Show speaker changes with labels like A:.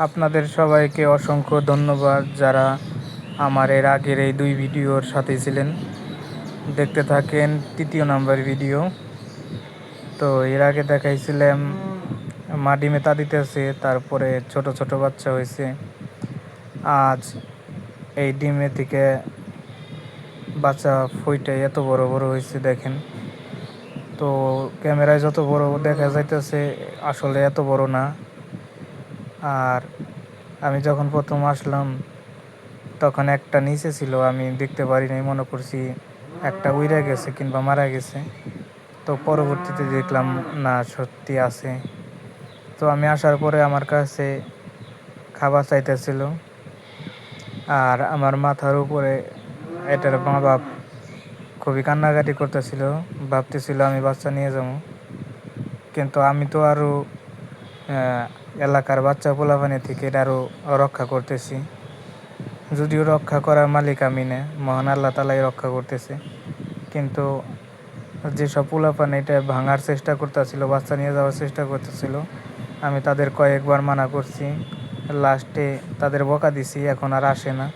A: আপনাদের সবাইকে অসংখ্য ধন্যবাদ যারা আমার এর আগের এই 2 ভিডিওর সাথে ছিলেন। দেখতে থাকেন 3য় নাম্বার ভিডিও। তো এর আগে দেখাইছিলাম মা ডিমে তা দিতেছে, তারপরে ছোট ছোট বাচ্চা হয়েছে। আজ এই ডিমে থেকে বাচ্চা ফুইটে এত বড় বড় হয়েছে দেখেন। তো ক্যামেরায় যত বড় দেখা যাইতেছে আসলে এত বড় না। আর আমি যখন প্রথম আসলাম তখন একটা নিচে ছিল, আমি দেখতে পারি নাই, মনে করছি একটা উইরা গেছে কিংবা মারা গেছে। তো পরবর্তীতে দেখলাম না, সত্যি আছে। তো আমি আসার পরে আমার কাছে খাবার চাইতেছিল, আর আমার মাথার উপরে এটার মা বাপ খুবই কান্নাকাটি করতেছিল, ভাবতেছিল আমি বাচ্চা নিয়ে যাবো। কিন্তু আমি তো আরও এলাকার বাচ্চা পোলাপানি থেকে এটা আরও রক্ষা করতেছি। যদিও রক্ষা করার মালিক আমি না, মহান আল্লাহ তালাই রক্ষা করতেছে। কিন্তু যেসব পোলাপানি এটা ভাঙার চেষ্টা করতেছিল, বাচ্চা নিয়ে যাওয়ার চেষ্টা করতেছিল, আমি তাদের কয়েকবার মানা করছি, লাস্টে তাদের বকা দিছি, এখন আর আসে না।